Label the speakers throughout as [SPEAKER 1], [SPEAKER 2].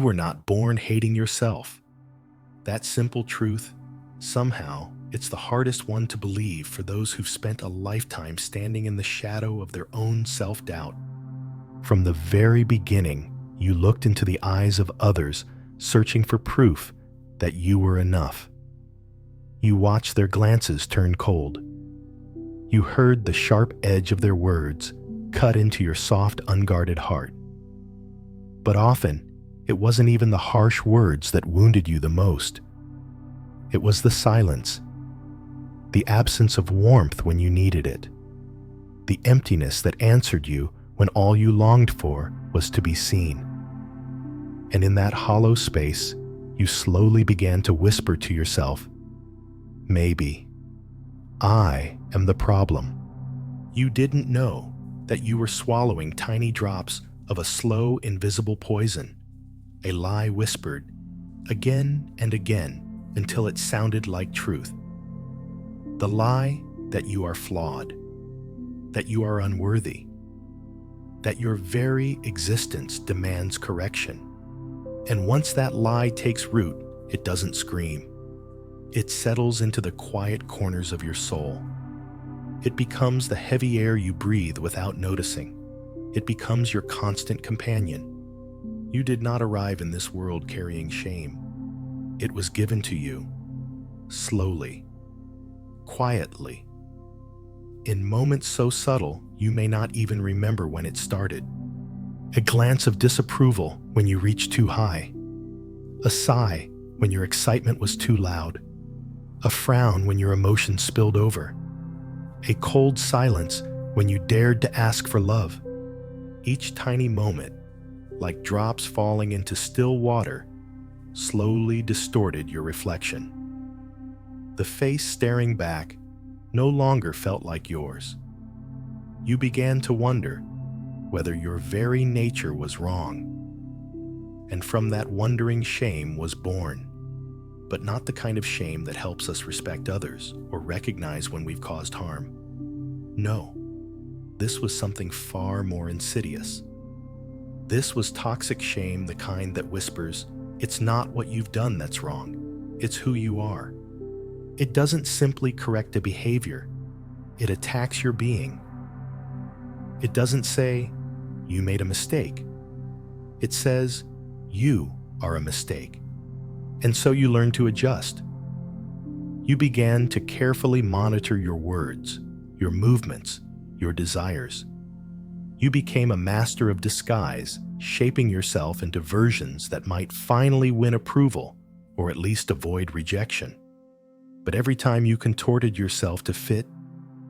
[SPEAKER 1] were not born hating yourself. That simple truth, somehow, it's the hardest one to believe for those who've spent a lifetime standing in the shadow of their own self-doubt. From the very beginning, you looked into the eyes of others, searching for proof that you were enough. You watched their glances turn cold. You heard the sharp edge of their words cut into your soft, unguarded heart. But often, it wasn't even the harsh words that wounded you the most. It was the silence, the absence of warmth when you needed it, the emptiness that answered you when all you longed for was to be seen. And in that hollow space, you slowly began to whisper to yourself, maybe I am the problem. You didn't know that you were swallowing tiny drops of a slow, invisible poison, a lie whispered again and again until it sounded like truth. The lie that you are flawed, that you are unworthy, that your very existence demands correction. And once that lie takes root, it doesn't scream. It settles into the quiet corners of your soul. It becomes the heavy air you breathe without noticing. It becomes your constant companion. You did not arrive in this world carrying shame. It was given to you, slowly, quietly, in moments so subtle you may not even remember when it started. A glance of disapproval when you reached too high, a sigh when your excitement was too loud, a frown when your emotions spilled over, a cold silence when you dared to ask for love. Each tiny moment, like drops falling into still water, slowly distorted your reflection. The face staring back no longer felt like yours. You began to wonder whether your very nature was wrong. And from that wondering, shame was born, but not the kind of shame that helps us respect others or recognize when we've caused harm. No, this was something far more insidious. This was toxic shame, the kind that whispers, it's not what you've done that's wrong, it's who you are. It doesn't simply correct a behavior, it attacks your being. It doesn't say, you made a mistake. It says, you are a mistake. And so you learn to adjust. You began to carefully monitor your words, your movements, your desires. You became a master of disguise, shaping yourself into versions that might finally win approval or at least avoid rejection. But every time you contorted yourself to fit,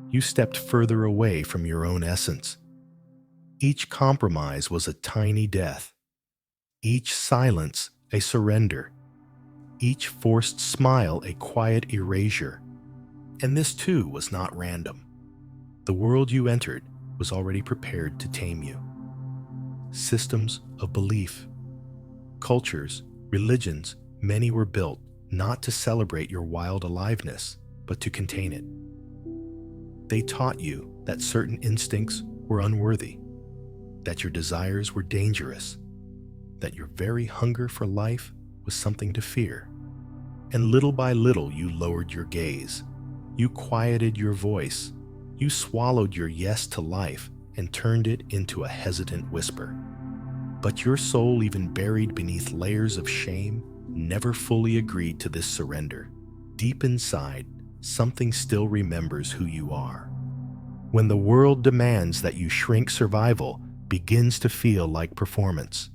[SPEAKER 1] you stepped further away from your own essence. Each compromise was a tiny death. Each silence a surrender. Each forced smile a quiet erasure. And this too was not random. The world you entered was already prepared to tame you. Systems of belief, cultures, religions, many were built not to celebrate your wild aliveness, but to contain it. They taught you that certain instincts were unworthy, that your desires were dangerous, that your very hunger for life was something to fear. And little by little you lowered your gaze. You quieted your voice. You swallowed your yes to life and turned it into a hesitant whisper. But your soul, even buried beneath layers of shame, never fully agreed to this surrender. Deep inside, something still remembers who you are. When the world demands that you shrink, survival begins to feel like performance.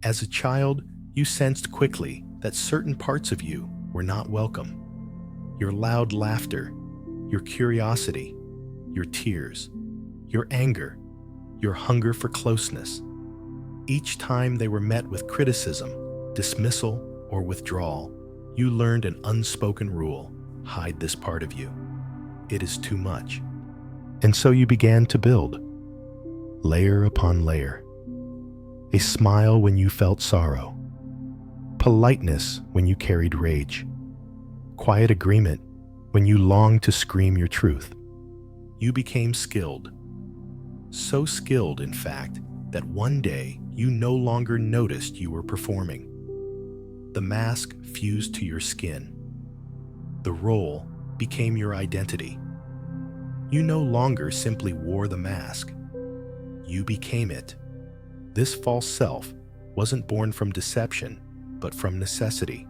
[SPEAKER 1] As a child, you sensed quickly that certain parts of you were not welcome. Your loud laughter, your curiosity, your tears, your anger, your hunger for closeness. Each time they were met with criticism, dismissal, or withdrawal, you learned an unspoken rule: hide this part of you. It is too much. And so you began to build, layer upon layer. A smile when you felt sorrow, politeness when you carried rage, quiet agreement when you longed to scream your truth. You became skilled, so skilled, in fact, that one day you no longer noticed you were performing. The mask fused to your skin. The role became your identity. You no longer simply wore the mask. You became it. This false self wasn't born from deception, but from necessity.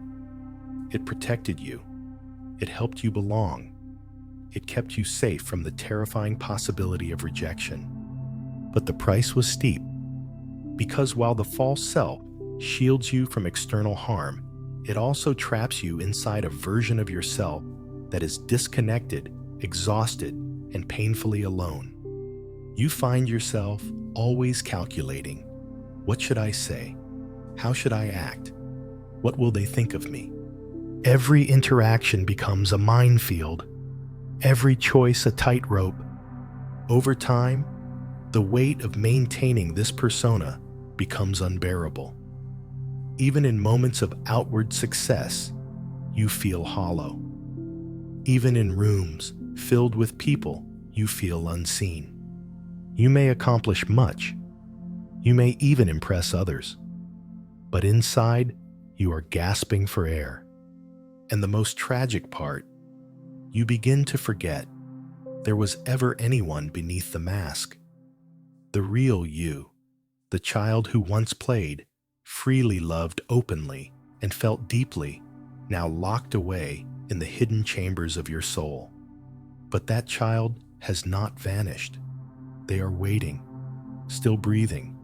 [SPEAKER 1] It protected you. It helped you belong. It kept you safe from the terrifying possibility of rejection. But the price was steep, because while the false self shields you from external harm, it also traps you inside a version of yourself that is disconnected, exhausted, and painfully alone. You find yourself always calculating, what should I say? How should I act? What will they think of me? Every interaction becomes a minefield, every choice a tightrope. Over time, the weight of maintaining this persona becomes unbearable. Even in moments of outward success, you feel hollow. Even in rooms filled with people, you feel unseen. You may accomplish much. You may even impress others. But inside, you are gasping for air. And the most tragic part, you begin to forget there was ever anyone beneath the mask. The real you, the child who once played, freely loved openly, and felt deeply, now locked away in the hidden chambers of your soul. But that child has not vanished. They are waiting, still breathing,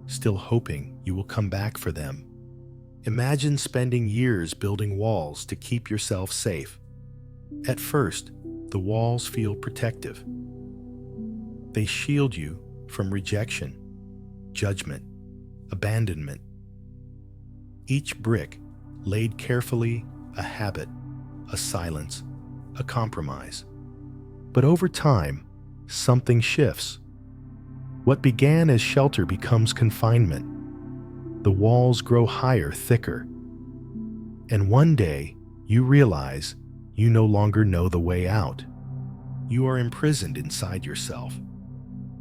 [SPEAKER 1] still hoping you will come back for them. Imagine spending years building walls to keep yourself safe. At first, the walls feel protective. They shield you from rejection, judgment, abandonment. Each brick laid carefully, a habit, a silence, a compromise. But over time, something shifts. What began as shelter becomes confinement. The walls grow higher, thicker. And one day, you realize you no longer know the way out. You are imprisoned inside yourself.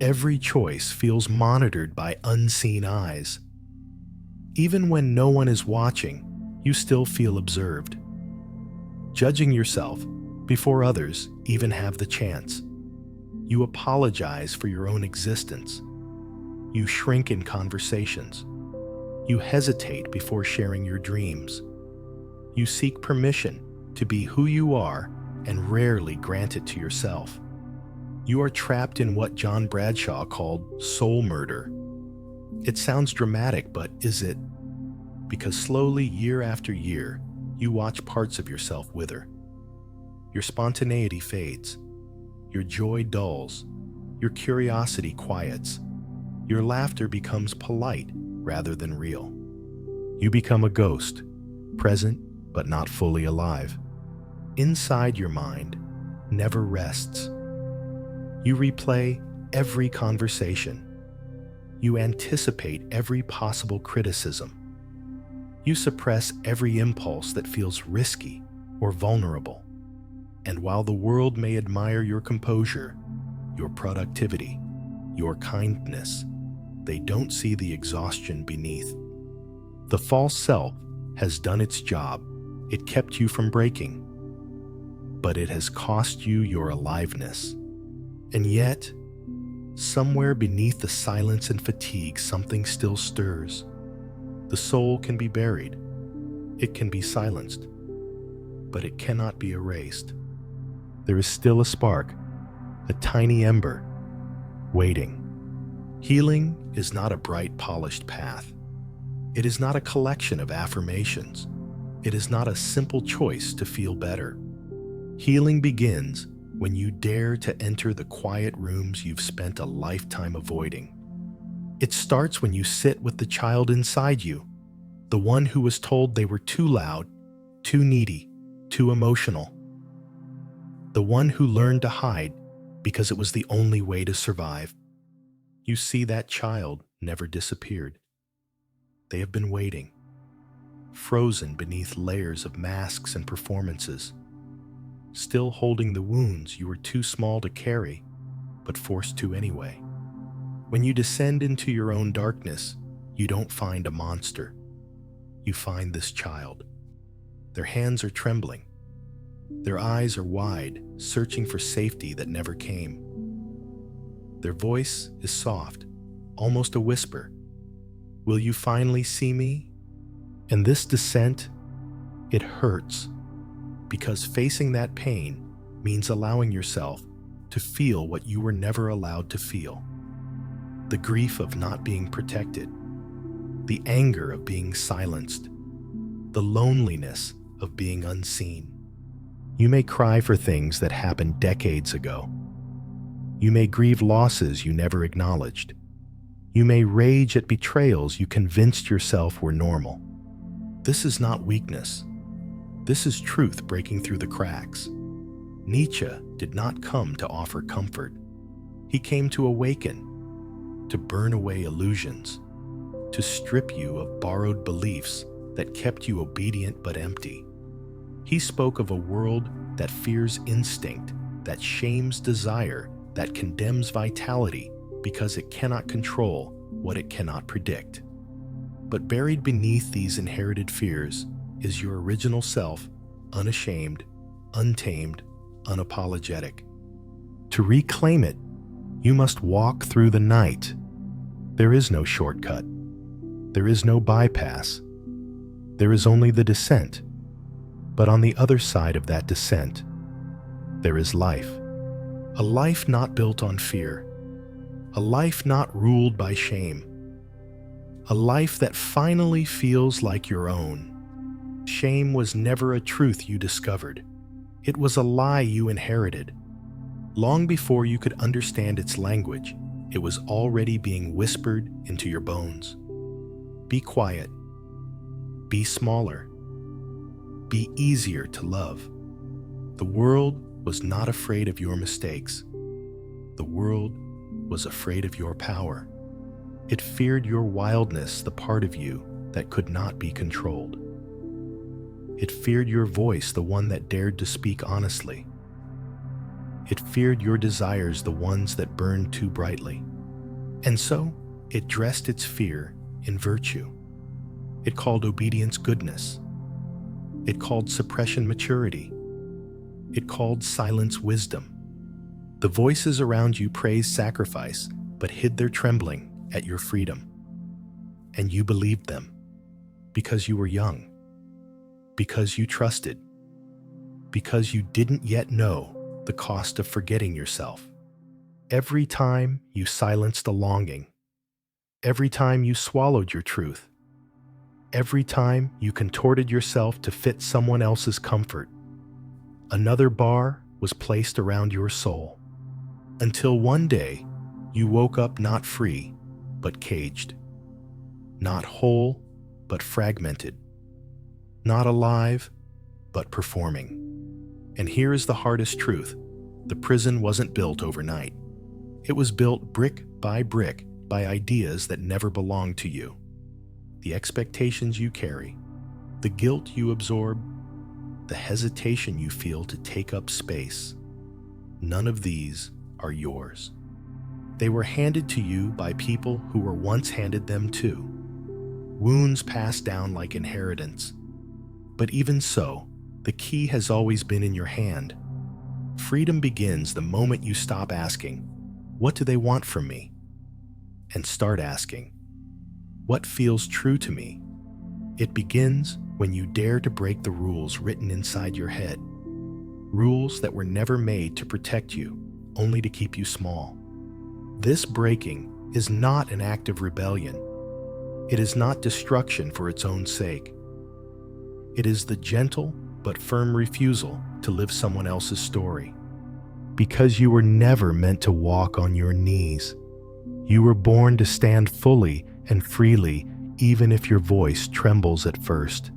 [SPEAKER 1] Every choice feels monitored by unseen eyes. Even when no one is watching, you still feel observed. Judging yourself before others even have the chance. You apologize for your own existence. You shrink in conversations. You hesitate before sharing your dreams. You seek permission to be who you are and rarely grant it to yourself. You are trapped in what John Bradshaw called soul murder. It sounds dramatic, but is it? Because slowly, year after year, you watch parts of yourself wither. Your spontaneity fades. Your joy dulls. Your curiosity quiets. Your laughter becomes polite rather than real. You become a ghost, present but not fully alive. Inside your mind never rests. You replay every conversation. You anticipate every possible criticism. You suppress every impulse that feels risky or vulnerable. And while the world may admire your composure, your productivity, your kindness, they don't see the exhaustion beneath. The false self has done its job. It kept you from breaking. But it has cost you your aliveness. And yet, somewhere beneath the silence and fatigue, something still stirs. The soul can be buried. It can be silenced. But it cannot be erased. There is still a spark, a tiny ember, waiting. Healing is not a bright, polished path. It is not a collection of affirmations. It is not a simple choice to feel better. Healing begins when you dare to enter the quiet rooms you've spent a lifetime avoiding. It starts when you sit with the child inside you, the one who was told they were too loud, too needy, too emotional. The one who learned to hide because it was the only way to survive. You see, that child never disappeared. They have been waiting, frozen beneath layers of masks and performances, still holding the wounds you were too small to carry, but forced to anyway. When you descend into your own darkness, you don't find a monster. You find this child. Their hands are trembling. Their eyes are wide, searching for safety that never came. Their voice is soft, almost a whisper. Will you finally see me? And this descent, it hurts, because facing that pain means allowing yourself to feel what you were never allowed to feel. The grief of not being protected, the anger of being silenced, the loneliness of being unseen. You may cry for things that happened decades ago. You may grieve losses you never acknowledged. You may rage at betrayals you convinced yourself were normal. This is not weakness. This is truth breaking through the cracks. Nietzsche did not come to offer comfort. He came to awaken, to burn away illusions, to strip you of borrowed beliefs that kept you obedient but empty. He spoke of a world that fears instinct, that shames desire, that condemns vitality because it cannot control what it cannot predict. But buried beneath these inherited fears is your original self, unashamed, untamed, unapologetic. To reclaim it, you must walk through the night. There is no shortcut. There is no bypass. There is only the descent. But on the other side of that descent, there is life. A life not built on fear. A life not ruled by shame. A life that finally feels like your own. Shame was never a truth you discovered. It was a lie you inherited. Long before you could understand its language, it was already being whispered into your bones. Be quiet. Be smaller. Be easier to love. The world was not afraid of your mistakes. The world was afraid of your power. It feared your wildness, the part of you that could not be controlled. It feared your voice, the one that dared to speak honestly. It feared your desires, the ones that burned too brightly. And so, it dressed its fear in virtue. It called obedience goodness. It called suppression maturity. It called silence wisdom. The voices around you praised sacrifice, but hid their trembling at your freedom. And you believed them, because you were young, because you trusted, because you didn't yet know the cost of forgetting yourself. Every time you silenced a longing, every time you swallowed your truth, every time you contorted yourself to fit someone else's comfort, another bar was placed around your soul, until one day you woke up not free, but caged, not whole, but fragmented, not alive, but performing. And here is the hardest truth. The prison wasn't built overnight. It was built brick by ideas that never belonged to you. The expectations you carry, the guilt you absorb, the hesitation you feel to take up space. None of these are yours. They were handed to you by people who were once handed them too. Wounds passed down like inheritance. But even so, the key has always been in your hand. Freedom begins the moment you stop asking, "What do they want from me?" and start asking, "What feels true to me?" It begins when you dare to break the rules written inside your head. Rules that were never made to protect you, only to keep you small. This breaking is not an act of rebellion. It is not destruction for its own sake. It is the gentle but firm refusal to live someone else's story. Because you were never meant to walk on your knees. You were born to stand fully and freely, even if your voice trembles at first.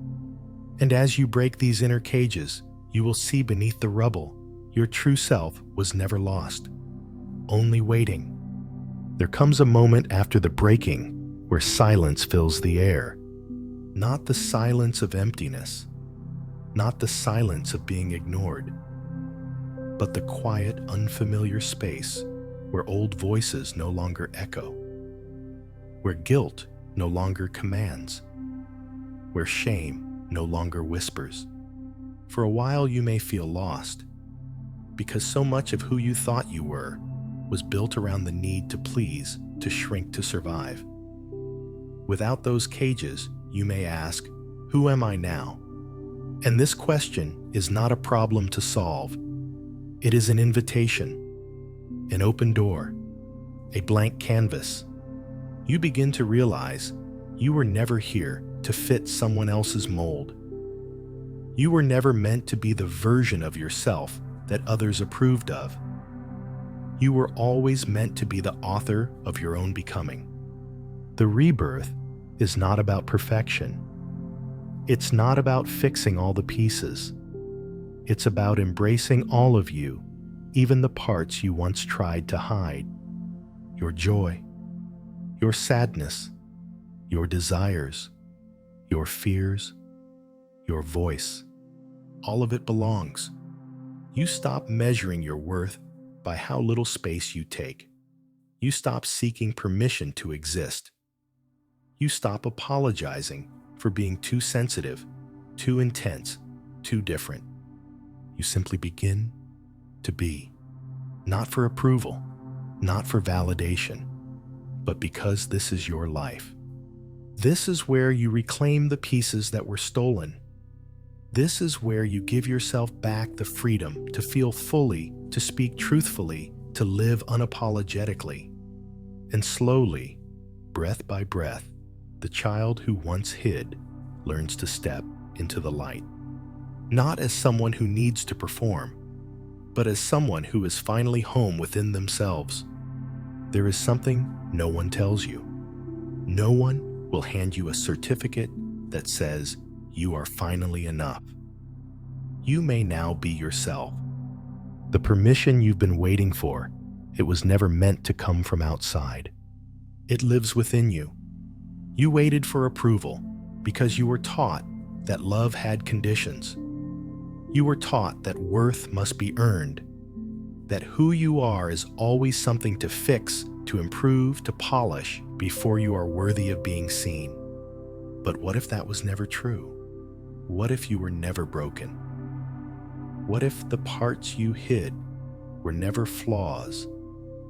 [SPEAKER 1] And as you break these inner cages, you will see beneath the rubble, your true self was never lost, only waiting. There comes a moment after the breaking where silence fills the air. Not the silence of emptiness, not the silence of being ignored, but the quiet, unfamiliar space where old voices no longer echo, where guilt no longer commands, where shame no longer whispers. For a while you may feel lost, because so much of who you thought you were was built around the need to please, to shrink to survive. Without those cages, you may ask, who am I now? And this question is not a problem to solve. It is an invitation, an open door, a blank canvas. You begin to realize you were never here to fit someone else's mold. You were never meant to be the version of yourself that others approved of. You were always meant to be the author of your own becoming. The rebirth is not about perfection. It's not about fixing all the pieces. It's about embracing all of you, even the parts you once tried to hide. Your joy, your sadness, your desires, your fears, your voice. All of it belongs. You stop measuring your worth by how little space you take. You stop seeking permission to exist. You stop apologizing for being too sensitive, too intense, too different. You simply begin to be, not for approval, not for validation, but because this is your life. This is where you reclaim the pieces that were stolen. This is where you give yourself back the freedom to feel fully, to speak truthfully, to live unapologetically. And slowly, breath by breath, the child who once hid learns to step into the light. Not as someone who needs to perform, but as someone who is finally home within themselves. There is something no one tells you. No one will hand you a certificate that says you are finally enough. You may now be yourself. The permission you've been waiting for, it was never meant to come from outside. It lives within you. You waited for approval because you were taught that love had conditions. You were taught that worth must be earned, that who you are is always something to fix, to improve, to polish before you are worthy of being seen. But what if that was never true? What if you were never broken? What if the parts you hid were never flaws,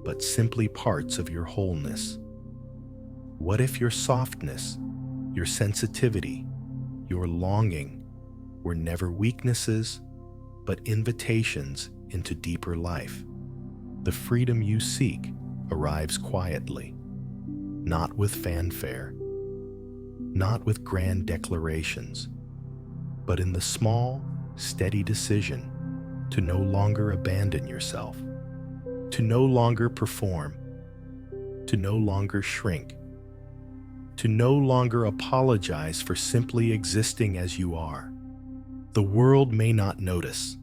[SPEAKER 1] but simply parts of your wholeness? What if your softness, your sensitivity, your longing were never weaknesses, but invitations into deeper life? The freedom you seek arrives quietly, not with fanfare, not with grand declarations, but in the small, steady decision to no longer abandon yourself, to no longer perform, to no longer shrink, to no longer apologize for simply existing as you are. The world may not notice.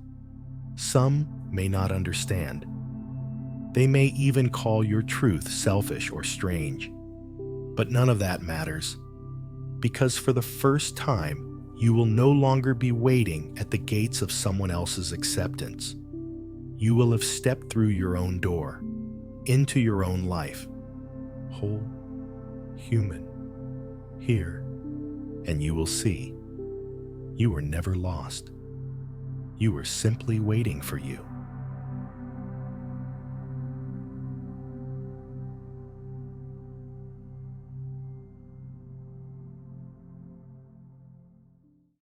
[SPEAKER 1] Some may not understand. They may even call your truth selfish or strange. But none of that matters, because for the first time, you will no longer be waiting at the gates of someone else's acceptance. You will have stepped through your own door, into your own life, whole, human, here, and you will see. You were never lost. You were simply waiting for you.